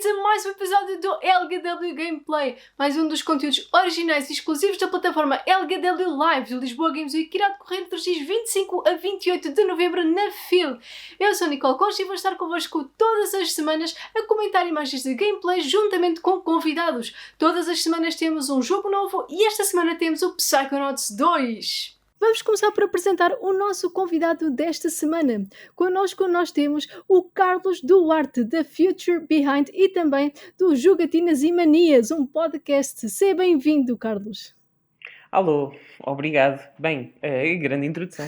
bem-vindos a mais um episódio do LGW Gameplay, mais um dos conteúdos originais e exclusivos da plataforma LGW Live de Lisboa Games Week, que irá decorrer dos dias 25 a 28 de novembro na FIL. Eu sou a Nicole Concha e vou estar convosco todas as semanas a comentar imagens de gameplay juntamente com convidados. Todas as semanas temos um jogo novo e esta semana temos o Psychonauts 2. Vamos começar por apresentar o nosso convidado desta semana. Connosco nós temos o Carlos Duarte, da Future Behind, e também do Jogatinas e Manias, um podcast. Seja bem-vindo, Carlos. Alô, obrigado. Bem, grande introdução.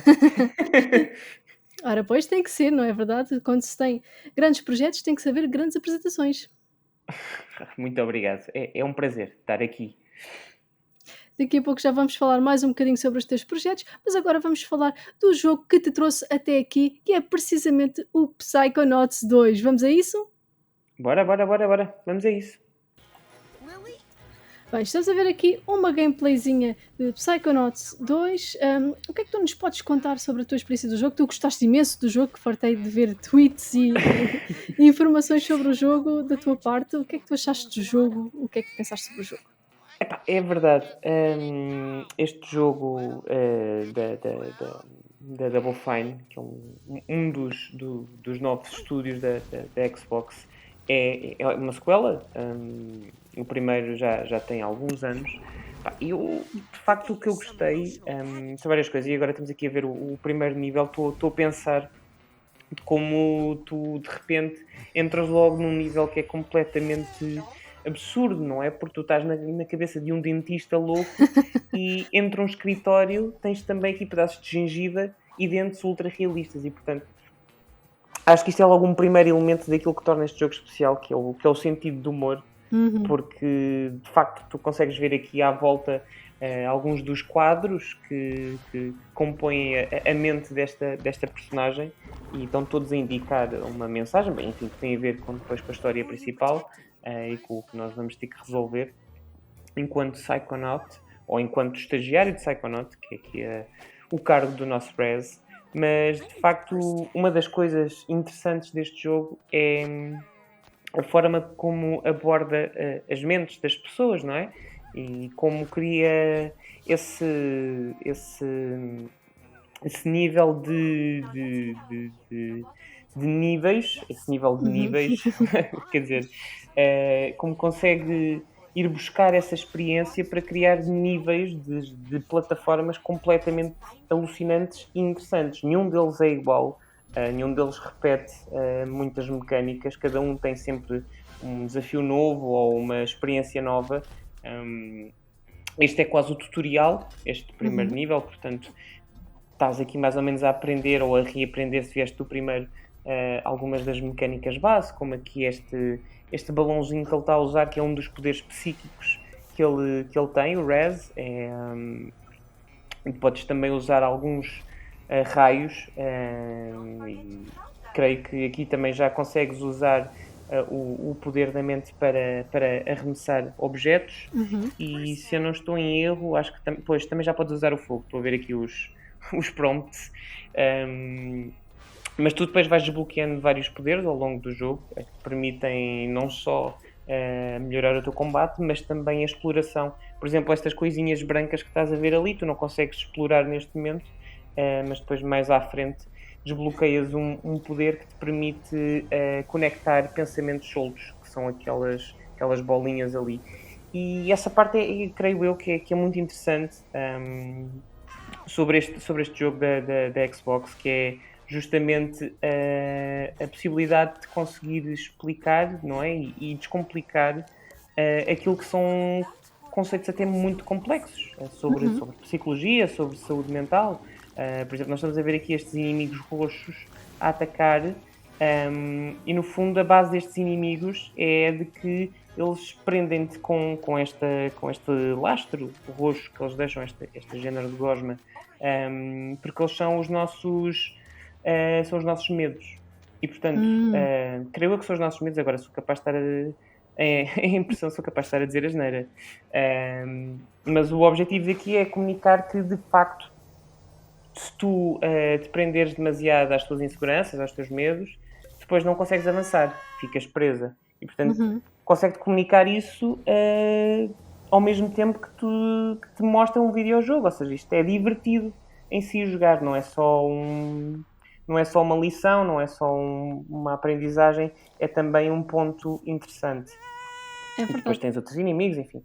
Ora, pois tem que ser, não é verdade? Quando se tem grandes projetos tem que saber grandes apresentações. Muito obrigado. É um prazer estar aqui. Daqui a pouco já vamos falar mais um bocadinho sobre os teus projetos, mas agora vamos falar do jogo que te trouxe até aqui, que é precisamente o Psychonauts 2. Vamos a isso? Bora. Vamos a isso. Bem, estamos a ver aqui uma gameplayzinha de Psychonauts 2. O que é que tu nos podes contar sobre a tua experiência do jogo? Tu gostaste imenso do jogo, que fartei de ver tweets e informações sobre o jogo da tua parte. O que é que tu achaste do jogo? O que é que pensaste sobre o jogo? Epá, é verdade. Este jogo da Double Fine, que é um dos novos estúdios da Xbox, é uma sequela. O primeiro já tem alguns anos. Eu, de facto, o que eu gostei são várias coisas. E agora estamos aqui a ver o primeiro nível. Estou a pensar de como tu, de repente, entras logo num nível que é completamente absurdo, não é? Porque tu estás na cabeça de um dentista louco e entre um escritório tens também aqui pedaços de gengiva e dentes ultra realistas e, portanto, acho que isto é logo um primeiro elemento daquilo que torna este jogo especial, que é o sentido do humor, porque, de facto, tu consegues ver aqui à volta alguns dos quadros que compõem a mente desta personagem e estão todos a indicar uma mensagem, bem, enfim, que tem a ver depois com a história principal e com o que nós vamos ter que resolver enquanto Psychonaut, ou enquanto estagiário de Psychonaut, que é aqui o cargo do nosso Rez. Mas, de facto, uma das coisas interessantes deste jogo é a forma como aborda as mentes das pessoas, não é? E como cria esse nível de níveis, esse nível de níveis, quer dizer, como consegue ir buscar essa experiência para criar níveis de plataformas completamente alucinantes e interessantes. Nenhum deles é igual, nenhum deles repete muitas mecânicas, cada um tem sempre um desafio novo ou uma experiência nova. Este é quase o tutorial, este primeiro nível, portanto estás aqui mais ou menos a aprender ou a reaprender, se vieste do primeiro, algumas das mecânicas base, como aqui este balãozinho que ele está a usar, que é um dos poderes psíquicos que ele tem, o Rez. Podes também usar alguns raios, e creio que aqui também já consegues usar o poder da mente para arremessar objetos. E se eu não estou em erro, acho que também já podes usar o fogo. Estou a ver aqui os prompts. Mas tu depois vais desbloqueando vários poderes ao longo do jogo que permitem não só melhorar o teu combate, mas também a exploração. Por exemplo, estas coisinhas brancas que estás a ver ali, tu não consegues explorar neste momento, mas depois mais à frente desbloqueias um poder que te permite conectar pensamentos soltos, que são aquelas bolinhas ali. E essa parte creio eu que é muito interessante sobre este jogo da Xbox, que é justamente a possibilidade de conseguir explicar, não é? E descomplicar aquilo que são conceitos até muito complexos sobre psicologia, sobre saúde mental. Por exemplo, nós estamos a ver aqui estes inimigos roxos a atacar e no fundo a base destes inimigos é de que eles prendem-te com este lastro roxo que eles deixam, este género de gosma, porque eles são os nossos medos. E portanto, creio eu que são os nossos medos. Agora sou capaz de estar a impressão, sou capaz de estar a dizer asneira. Mas o objetivo aqui é comunicar que, de facto, se tu te prenderes demasiado às tuas inseguranças, aos teus medos, depois não consegues avançar, ficas presa. E, portanto, Uhum. consegue-te comunicar isso ao mesmo tempo que te mostra um videojogo. Ou seja, isto é divertido em si jogar, não é só uma lição, não é só uma aprendizagem, é também um ponto interessante. É E depois verdade. tens outros inimigos, enfim,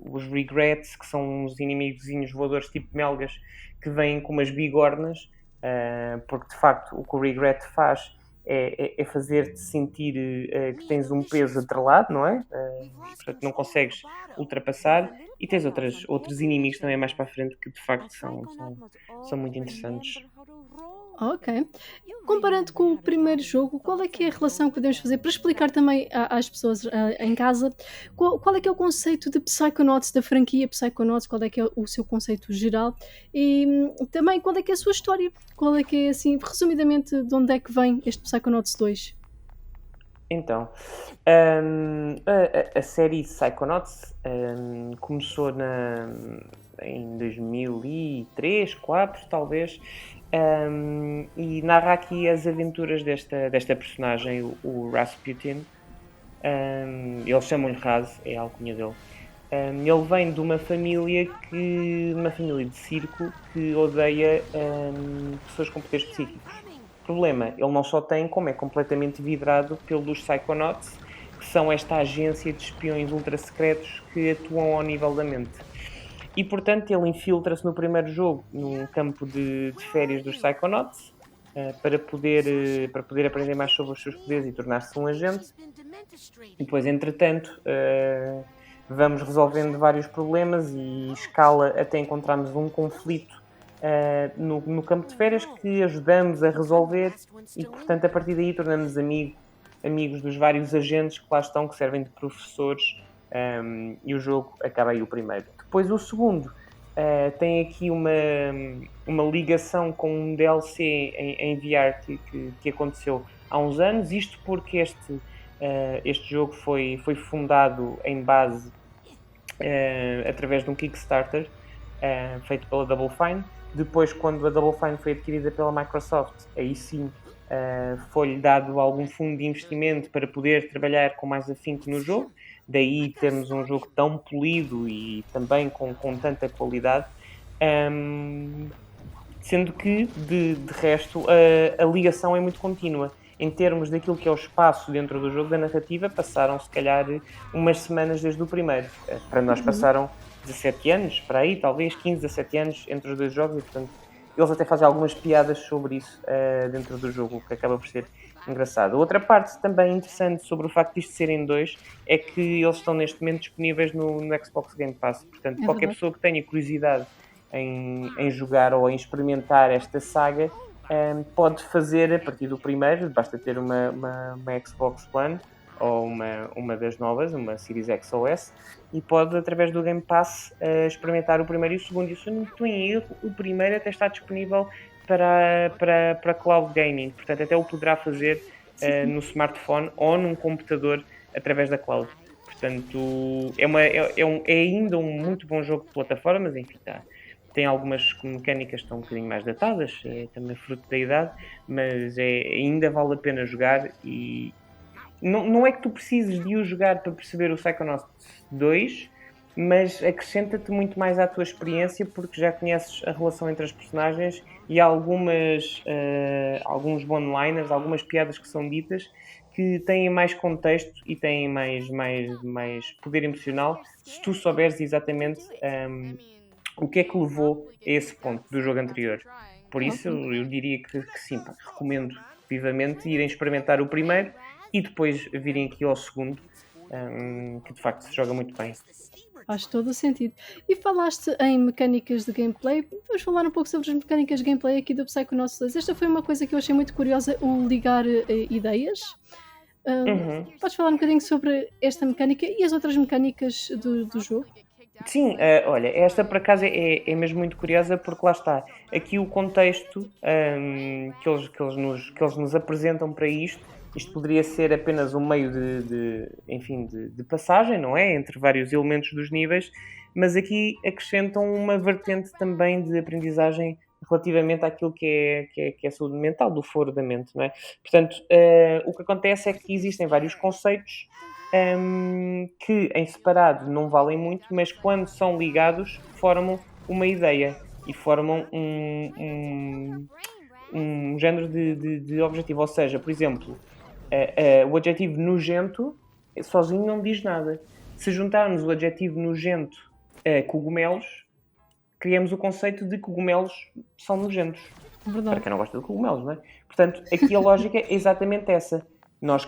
os Regrets, que são uns inimigos voadores tipo melgas, que vêm com umas bigornas, porque de facto o que o Regret faz é fazer-te sentir que tens um peso atrelado, não é? E portanto não consegues ultrapassar. E tens outros inimigos também mais para a frente que de facto são muito interessantes. Ok. Comparando com o primeiro jogo, qual é que é a relação que podemos fazer para explicar também às pessoas em casa qual é que é o conceito de Psychonauts, da franquia Psychonauts, qual é que é o seu conceito geral e também qual é que é a sua história? Qual é que é, assim, resumidamente, de onde é que vem este Psychonauts 2? Então, a série Psychonauts começou em 2003, 2004 talvez, e narra aqui as aventuras desta personagem, o Rasputin. Eles chamam-lhe Raz, é a alcunha dele. Ele vem de uma família de circo que odeia pessoas com poderes psíquicos. Problema, ele não só tem, como é completamente vidrado pelos Psychonauts, que são esta agência de espiões ultra secretos que atuam ao nível da mente. E portanto ele infiltra-se no primeiro jogo num campo de férias dos Psychonauts, para poder aprender mais sobre os seus poderes e tornar-se um agente. E depois, entretanto, vamos resolvendo vários problemas e escala até encontrarmos um conflito no campo de férias que ajudamos a resolver e, portanto, a partir daí tornamos amigos dos vários agentes que lá estão, que servem de professores, e o jogo acaba aí o primeiro. Depois o segundo tem aqui uma ligação com um DLC em VR que aconteceu há uns anos, isto porque este jogo foi fundado em base através de um Kickstarter feito pela Double Fine. Depois, quando a Double Fine foi adquirida pela Microsoft, aí sim foi-lhe dado algum fundo de investimento para poder trabalhar com mais afinco no jogo. Daí termos um jogo tão polido e também com tanta qualidade. Sendo que, de resto, a ligação é muito contínua. Em termos daquilo que é o espaço dentro do jogo, da narrativa, passaram se calhar umas semanas desde o primeiro. Para nós Uhum. passaram 17 anos, para aí, talvez 15, 17 anos entre os dois jogos, e portanto eles até fazem algumas piadas sobre isso dentro do jogo, o que acaba por ser engraçado. Outra parte também interessante sobre o facto de isto serem dois é que eles estão neste momento disponíveis no Xbox Game Pass. Portanto, É qualquer verdade. pessoa que tenha curiosidade em jogar ou em experimentar esta saga, pode fazer a partir do primeiro, basta ter uma Xbox One ou uma das novas, uma Series X ou S, e pode, através do Game Pass, experimentar o primeiro e o segundo. E se eu não estou em erro, o primeiro até está disponível para cloud gaming, portanto até o poderá fazer no smartphone ou num computador através da cloud. Portanto, é ainda um muito bom jogo de plataformas, enfim, tem algumas mecânicas que estão um bocadinho mais datadas, é também fruto da idade, mas ainda vale a pena jogar e não é que tu precises de o jogar para perceber o Psychonauts 2, mas acrescenta-te muito mais à tua experiência porque já conheces a relação entre as personagens e há alguns one-liners, algumas piadas que são ditas que têm mais contexto e têm mais poder emocional se tu souberes exatamente o que é que levou a esse ponto do jogo anterior. Por isso, Ok. eu diria que sim, pá, recomendo vivamente irem experimentar o primeiro e depois virem aqui ao segundo, que de facto se joga muito bem. Faz todo o sentido. E falaste em mecânicas de gameplay, vamos falar um pouco sobre as mecânicas de gameplay aqui do Psychonauts 2. Esta foi uma coisa que eu achei muito curiosa, o ligar ideias. Uhum. Podes falar um bocadinho sobre esta mecânica e as outras mecânicas do jogo? Sim, olha, esta por acaso é mesmo muito curiosa porque lá está, aqui o contexto que eles nos apresentam para isto poderia ser apenas um meio enfim, de passagem, não é? Entre vários elementos dos níveis, mas aqui acrescentam uma vertente também de aprendizagem relativamente àquilo que é a saúde mental, do foro da mente, não é? Portanto, o que acontece é que existem vários conceitos que em separado não valem muito, mas quando são ligados formam uma ideia e formam um género de objetivo. Ou seja, por exemplo, o adjetivo nojento sozinho não diz nada. Se juntarmos o adjetivo nojento a cogumelos, criamos o conceito de cogumelos são nojentos. Para quem não gosta de cogumelos, não é? Portanto, aqui a lógica é exatamente essa. Nós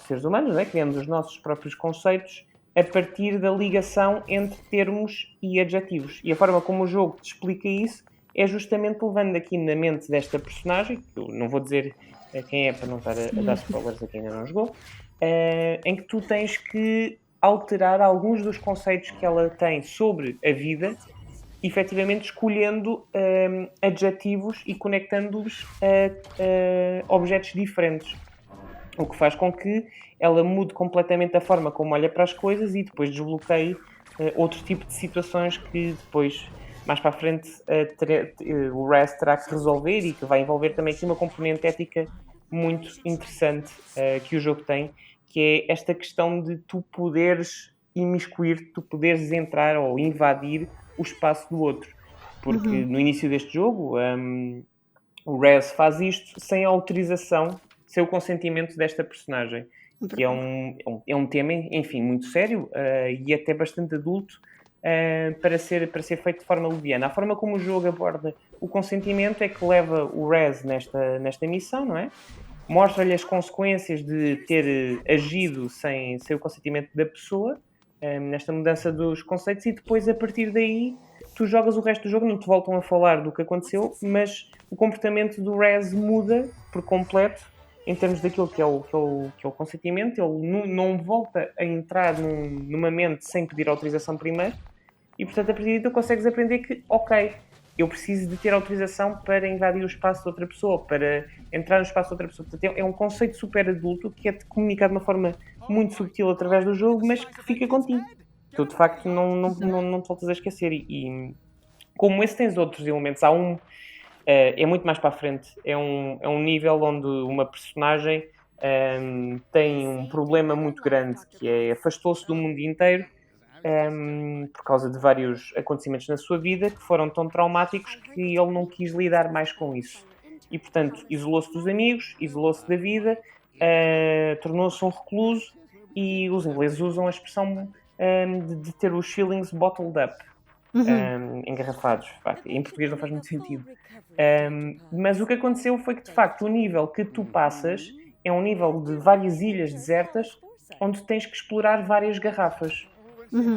seres humanos, não é? Criamos os nossos próprios conceitos a partir da ligação entre termos e adjetivos. E a forma como o jogo te explica isso é justamente levando aqui na mente desta personagem, que eu não vou dizer quem é para não estar a dar spoilers a quem ainda não jogou, em que tu tens que alterar alguns dos conceitos que ela tem sobre a vida, efetivamente escolhendo adjetivos e conectando-os a objetos diferentes. O que faz com que ela mude completamente a forma como olha para as coisas e depois desbloqueie outro tipo de situações que depois, mais para a frente, o Raz terá que resolver e que vai envolver também aqui uma componente ética muito interessante que o jogo tem, que é esta questão de tu poderes imiscuir, tu poderes entrar ou invadir o espaço do outro. Porque no início deste jogo, o Raz faz isto sem a autorização, sem o consentimento desta personagem, que é um tema, enfim, muito sério e até bastante adulto para ser feito de forma leviana. A forma como o jogo aborda o consentimento é que leva o Raz nesta missão, não é? Mostra-lhe as consequências de ter agido sem o consentimento da pessoa, nesta mudança dos conceitos, e depois, a partir daí, tu jogas o resto do jogo, não te voltam a falar do que aconteceu, mas o comportamento do Raz muda por completo em termos daquilo que é o consentimento. Ele não volta a entrar numa mente sem pedir autorização primeiro, e portanto a partir daí tu consegues aprender que, ok, eu preciso de ter autorização para invadir o espaço de outra pessoa, para entrar no espaço de outra pessoa. Portanto, é um conceito super adulto que é comunicado de uma forma muito subtil através do jogo, mas que fica contigo. Tu de facto não te voltas a esquecer. E como esse tens outros elementos, há é muito mais para a frente. É um nível onde uma personagem tem um problema muito grande, que é afastou-se do mundo inteiro por causa de vários acontecimentos na sua vida que foram tão traumáticos que ele não quis lidar mais com isso. E, portanto, isolou-se dos amigos, isolou-se da vida, tornou-se um recluso, e os ingleses usam a expressão de ter os feelings bottled up. Engarrafados. Em português não faz muito sentido. Mas o que aconteceu foi que, de facto, o nível que tu passas é um nível de várias ilhas desertas onde tens que explorar várias garrafas.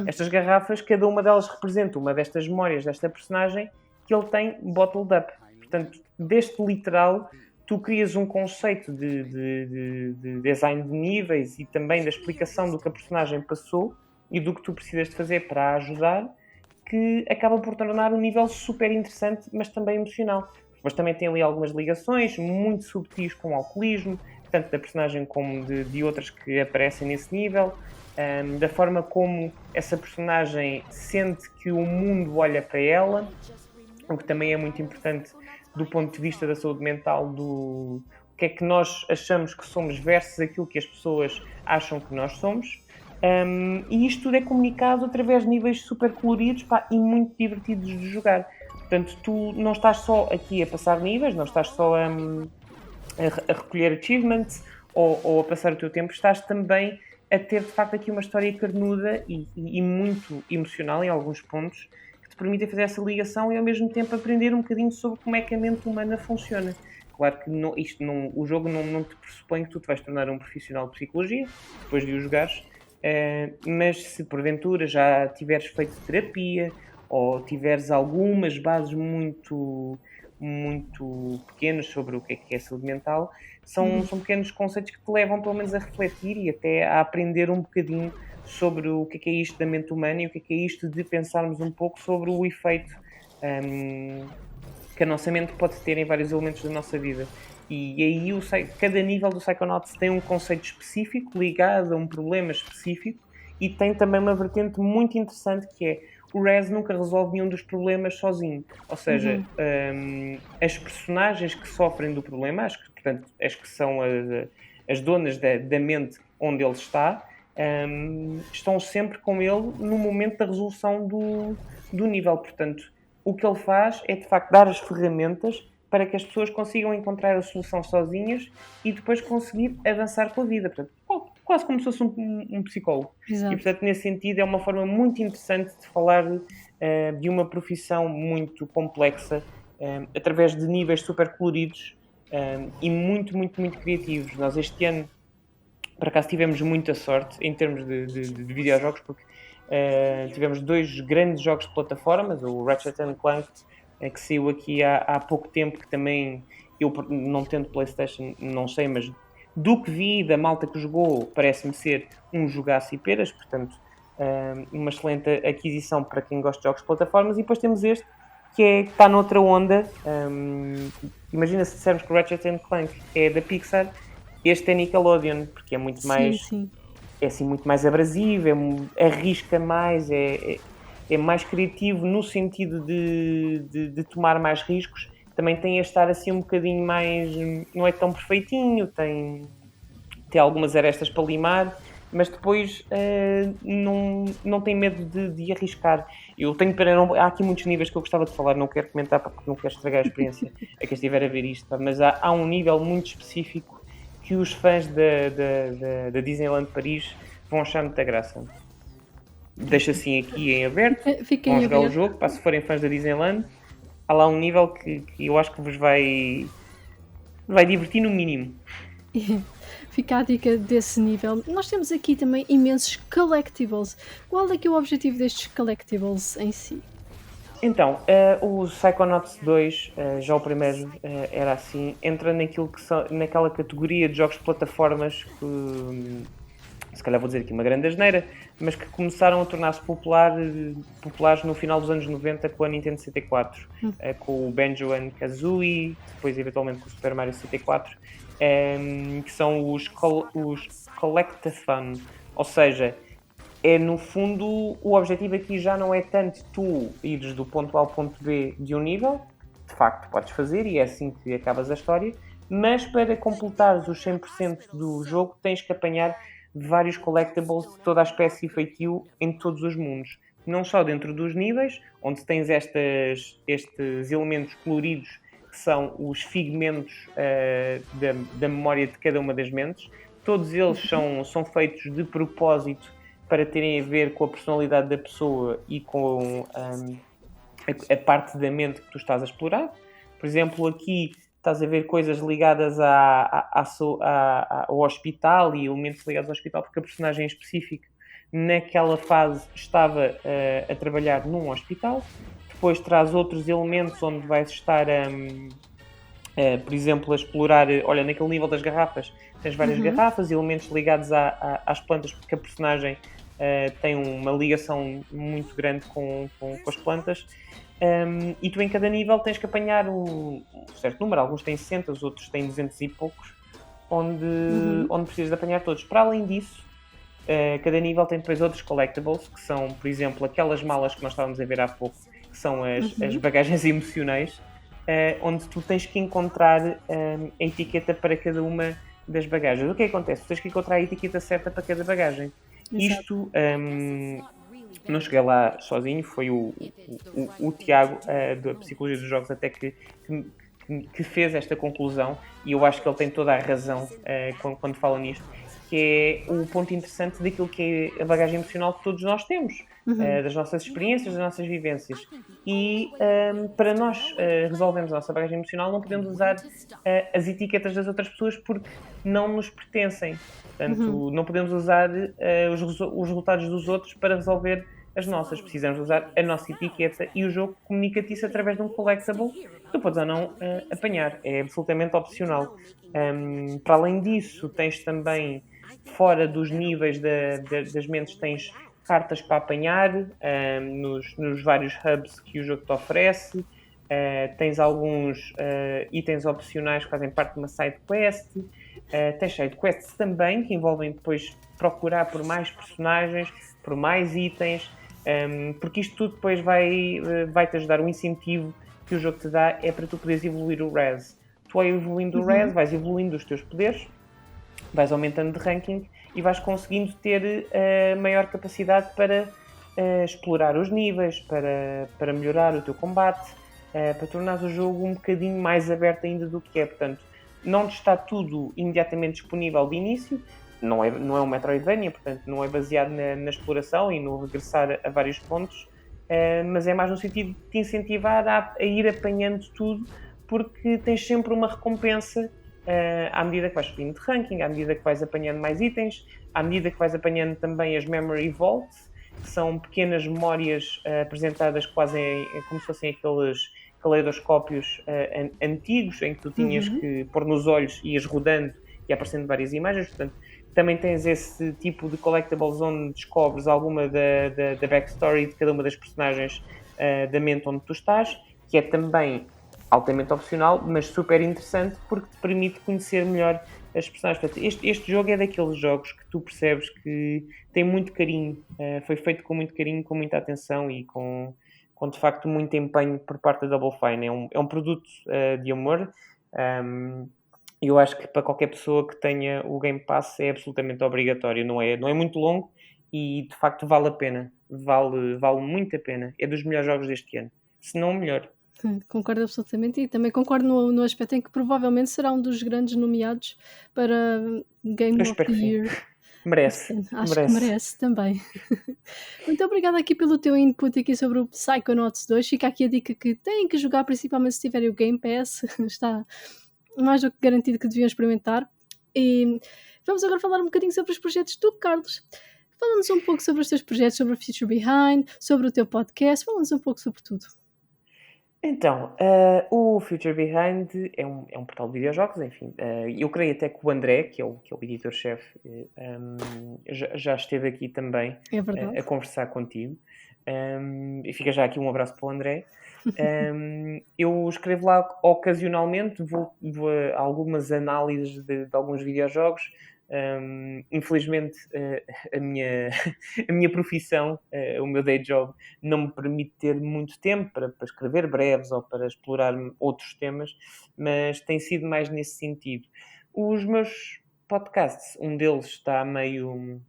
Estas garrafas, cada uma delas representa uma destas memórias desta personagem que ele tem bottled up. Portanto, deste literal, tu crias um conceito de design de níveis e também da explicação do que a personagem passou e do que tu precisas de fazer para a ajudar, que acaba por tornar um nível super interessante, mas também emocional. Mas também tem ali algumas ligações muito subtis com o alcoolismo, tanto da personagem como de outras que aparecem nesse nível, da forma como essa personagem sente que o mundo olha para ela, o que também é muito importante do ponto de vista da saúde mental, do que é que nós achamos que somos versus aquilo que as pessoas acham que nós somos. E isto tudo é comunicado através de níveis super coloridos e muito divertidos de jogar. Portanto, tu não estás só aqui a passar níveis, não estás só a recolher achievements ou a passar o teu tempo, estás também a ter de facto aqui uma história carnuda e muito emocional em alguns pontos, que te permitem fazer essa ligação e ao mesmo tempo aprender um bocadinho sobre como é que a mente humana funciona. Claro que o jogo não te pressupõe que tu te vais tornar um profissional de psicologia depois de o jogares, mas se porventura já tiveres feito terapia ou tiveres algumas bases muito pequenas sobre o que é saúde mental, são pequenos conceitos que te levam pelo menos a refletir e até a aprender um bocadinho sobre o que é isto da mente humana e o que é isto de pensarmos um pouco sobre o efeito que a nossa mente pode ter em vários elementos da nossa vida. E aí cada nível do Psychonauts tem um conceito específico ligado a um problema específico, e tem também uma vertente muito interessante, que é o Rez nunca resolve nenhum dos problemas sozinho. Ou seja, as personagens que sofrem do problema, portanto, as que são as donas da mente onde ele está, estão sempre com ele no momento da resolução do nível. Portanto, o que ele faz é, de facto, dar as ferramentas para que as pessoas consigam encontrar a solução sozinhas e depois conseguir avançar com a vida. Portanto, quase como se fosse um psicólogo. Exato. E, portanto, nesse sentido, é uma forma muito interessante de falar de uma profissão muito complexa, através de níveis super coloridos e muito, muito, muito criativos. Nós este ano, por acaso, tivemos muita sorte em termos de videojogos, porque tivemos 2 grandes jogos de plataformas, o Ratchet & Clank, que saiu aqui há pouco tempo, que também, eu não tendo PlayStation, não sei, mas do que vi da malta que jogou, parece-me ser um jogaço e peras, portanto, uma excelente aquisição para quem gosta de jogos de plataformas. E depois temos este, que está noutra onda. Imagina se dissermos que o Ratchet & Clank é da Pixar, este é Nickelodeon, porque é muito mais... Sim. É assim muito mais abrasivo, arrisca mais, é mais criativo no sentido de tomar mais riscos. Também tem a estar assim um bocadinho mais... Não é tão perfeitinho, tem algumas arestas para limar, mas depois não tem medo de arriscar. Eu tenho pena, há aqui muitos níveis que eu gostava de falar, não quero comentar porque não quero estragar a experiência a quem estiver a ver isto, mas há um nível muito específico que os fãs da Disneyland Paris vão achar muita graça. Deixo assim aqui em aberto, vão jogar o jogo, para se forem fãs da Disneyland, há lá um nível que eu acho que vos vai divertir no mínimo. Fica a dica desse nível. Nós temos aqui também imensos collectibles. Qual é que é o objetivo destes collectibles em si? Então, o Psychonauts 2, já o primeiro era assim, entra naquela categoria de jogos de plataformas que, se calhar vou dizer aqui uma grande asneira, mas que começaram a tornar-se populares no final dos anos 90 com a Nintendo 64, com o Banjo-Kazooie, depois eventualmente com o Super Mario 64, que são os Collectathon, ou seja, no fundo, o objetivo aqui já não é tanto tu ires do ponto A ao ponto B de um nível, de facto podes fazer e é assim que acabas a história, mas para completares os 100% do jogo tens que apanhar vários collectibles de toda a espécie e feitio em todos os mundos. Não só dentro dos níveis, onde tens estes elementos coloridos que são os figmentos da memória de cada uma das mentes. Todos eles são feitos de propósito para terem a ver com a personalidade da pessoa e com a parte da mente que tu estás a explorar. Por exemplo, aqui estás a ver coisas ligadas ao hospital e elementos ligados ao hospital, porque a personagem em específico, naquela fase, estava a trabalhar num hospital. Depois traz outros elementos onde vais estar, por exemplo, a explorar... Olha, naquele nível das garrafas, tens várias garrafas, elementos ligados às plantas, porque a personagem tem uma ligação muito grande com as plantas. E tu em cada nível tens que apanhar um certo número, alguns têm 60, os outros têm 200 e poucos, onde precisas de apanhar todos. Para além disso, cada nível tem depois outros collectibles, que são, por exemplo, aquelas malas que nós estávamos a ver há pouco, que são as bagagens emocionais, onde tu tens que encontrar a etiqueta para cada uma das bagagens. O que acontece? Tu tens que encontrar a etiqueta certa para cada bagagem. Exato. Isto... não cheguei lá sozinho, foi o Tiago, da Psicologia dos Jogos, até que fez esta conclusão, e eu acho que ele tem toda a razão quando fala nisto, que é o ponto interessante daquilo que é a bagagem emocional que todos nós temos, das nossas experiências, das nossas vivências. E para nós resolvermos a nossa bagagem emocional, não podemos usar as etiquetas das outras pessoas porque não nos pertencem. Portanto, não podemos usar os resultados dos outros para resolver as nossas. Precisamos usar a nossa etiqueta e o jogo comunica-te isso através de um collectible que tu podes ou não apanhar. É absolutamente opcional. Para além disso, tens também, fora dos níveis das mentes, tens cartas para apanhar nos vários hubs que o jogo te oferece. Tens alguns itens opcionais que fazem parte de uma side quest. Tens side quests também, que envolvem depois procurar por mais personagens, por mais itens. Porque isto tudo depois vai-te ajudar. O incentivo que o jogo te dá é para tu poderes evoluir o res. Tu vais evoluindo o res, vais evoluindo os teus poderes, vais aumentando de ranking e vais conseguindo ter maior capacidade para explorar os níveis, para melhorar o teu combate, para tornar o jogo um bocadinho mais aberto ainda do que é. Portanto, não está tudo imediatamente disponível de início, não é um Metroidvania, portanto não é baseado na exploração e no regressar a vários pontos, mas é mais no sentido de te incentivar a ir apanhando tudo, porque tens sempre uma recompensa à medida que vais subindo de ranking, à medida que vais apanhando mais itens, à medida que vais apanhando também as Memory Vaults, que são pequenas memórias apresentadas quase como se fossem aqueles caleidoscópios antigos, em que tu tinhas que pôr nos olhos e ias rodando e aparecendo várias imagens. Portanto, também tens esse tipo de collectibles onde descobres alguma da backstory de cada uma das personagens da mente onde tu estás, que é também altamente opcional, mas super interessante porque te permite conhecer melhor as personagens. Portanto, este jogo é daqueles jogos que tu percebes que tem muito carinho, foi feito com muito carinho, com muita atenção e com de facto muito empenho por parte da Double Fine. É um produto de amor. Eu acho que para qualquer pessoa que tenha o Game Pass é absolutamente obrigatório. Não é muito longo e de facto vale a pena. Vale muito a pena. É dos melhores jogos deste ano, se não o melhor. Concordo absolutamente e também concordo no aspecto em que provavelmente será um dos grandes nomeados para Game Eu of espero the que sim. Year. Merece. Acho que merece também. Muito obrigada aqui pelo teu input aqui sobre o Psychonauts 2. Fica aqui a dica que têm que jogar, principalmente se tiverem o Game Pass. Está mais do que garantido que deviam experimentar. E vamos agora falar um bocadinho sobre os projetos do Carlos. Fala-nos um pouco sobre os teus projetos, sobre o Future Behind, sobre o teu podcast. Fala-nos um pouco sobre tudo. Então, o Future Behind é um portal de videojogos, enfim. Eu creio até que o André, que é o editor-chefe, já esteve aqui também É verdade. a conversar contigo. E fica já aqui um abraço para o André. Eu escrevo lá ocasionalmente, vou a algumas análises de alguns videojogos. Infelizmente, a minha profissão, o meu day job, não me permite ter muito tempo para escrever breves ou para explorar outros temas, mas tem sido mais nesse sentido. Os meus podcasts, um deles está meio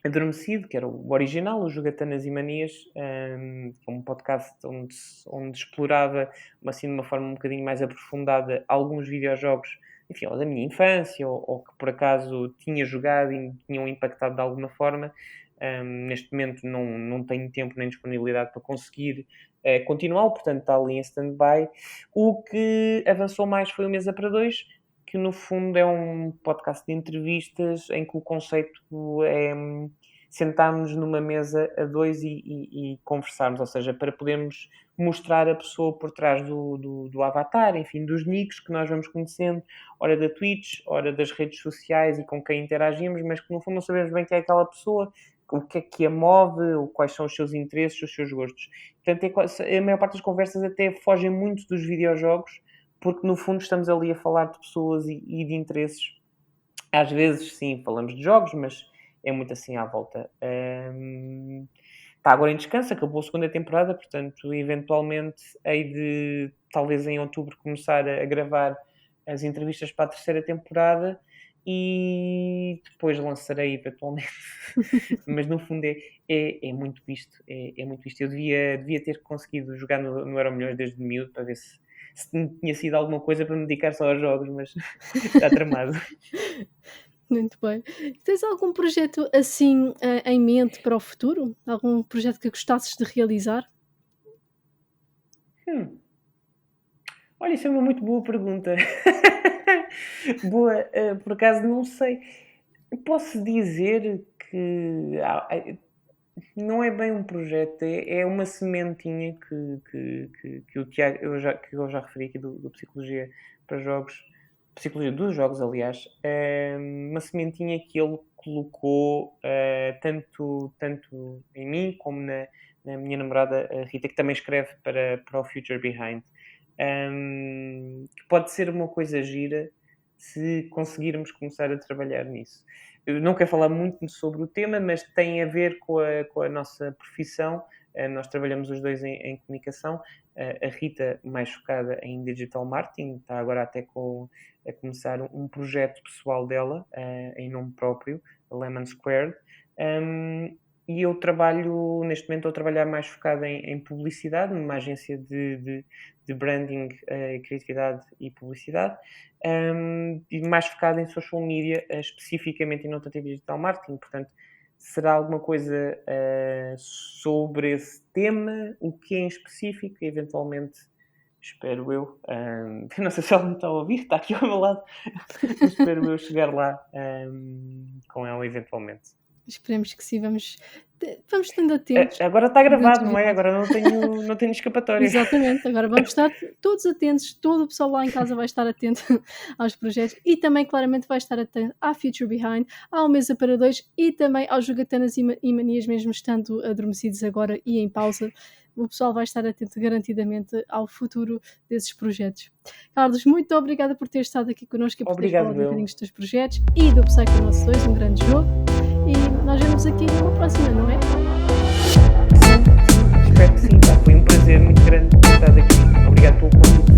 adormecido, que era o original, o Jogatanas e Manias, um podcast onde explorava, assim, de uma forma um bocadinho mais aprofundada, alguns videojogos, enfim, ou da minha infância, ou que por acaso tinha jogado e me tinham impactado de alguma forma. Neste momento não tenho tempo nem disponibilidade para conseguir continuar, portanto está ali em stand-by. O que avançou mais foi o Mesa para Dois, que no fundo é um podcast de entrevistas em que o conceito é sentarmos numa mesa a dois e conversarmos, ou seja, para podermos mostrar a pessoa por trás do avatar, enfim, dos nicks que nós vamos conhecendo, ora da Twitch, ora das redes sociais e com quem interagimos, mas que no fundo não sabemos bem quem é aquela pessoa, o que é que a move, ou quais são os seus interesses, os seus gostos. Portanto, a maior parte das conversas até fogem muito dos videojogos, porque no fundo estamos ali a falar de pessoas e de interesses. Às vezes, sim, falamos de jogos, mas é muito assim à volta. Está agora em descanso, acabou a segunda temporada, portanto, eventualmente hei de, talvez em outubro, começar a gravar as entrevistas para a terceira temporada e depois lançarei eventualmente. Mas no fundo é muito isto. É muito isto. Eu devia ter conseguido jogar no Euromilhões desde miúdo para ver se tinha sido alguma coisa para me dedicar só aos jogos, mas está tramado. Muito bem. Tens algum projeto assim em mente para o futuro? Algum projeto que gostasses de realizar? Olha, isso é uma muito boa pergunta. Boa, por acaso não sei. Posso dizer que não é bem um projeto, é uma sementinha que o Tiago, que eu já referi aqui do Psicologia para Jogos, Psicologia dos Jogos, aliás, uma sementinha que ele colocou tanto em mim como na minha namorada a Rita, que também escreve para o Future Behind. Que pode ser uma coisa gira se conseguirmos começar a trabalhar nisso. eu não quero falar muito sobre o tema, mas tem a ver com a nossa profissão. Nós trabalhamos os dois em comunicação. A Rita mais focada em digital marketing, está agora até a começar um projeto pessoal dela, em nome próprio, a Lemon Squared. E eu trabalho, neste momento, estou a trabalhar mais focado em publicidade, numa agência de branding, criatividade e publicidade, e mais focado em social media, especificamente, e não tanto em digital marketing. Portanto, será alguma coisa sobre esse tema, o que é em específico, eventualmente, espero eu, não sei se ela me está a ouvir, está aqui ao meu lado, mas espero eu chegar lá com ela eventualmente. Esperemos que sim, vamos estando atentos. Agora está gravado, durante o não é? viagem. Agora não tenho escapatória. Exatamente, agora vamos estar todos atentos, todo o pessoal lá em casa vai estar atento aos projetos e também claramente vai estar atento à Future Behind, ao Mesa para Dois e também aos Jogatanas e Manias, mesmo estando adormecidos agora e em pausa. O pessoal vai estar atento garantidamente ao futuro desses projetos. Carlos, muito obrigada por ter estado aqui connosco e por teres Obrigado, falado um eu. bocadinho dos teus projetos e do Psychonauts 2, um grande jogo. E nós vemos aqui numa próxima, não é? Sim, espero que sim. Foi um prazer muito grande ter estado aqui. Obrigado pelo convite.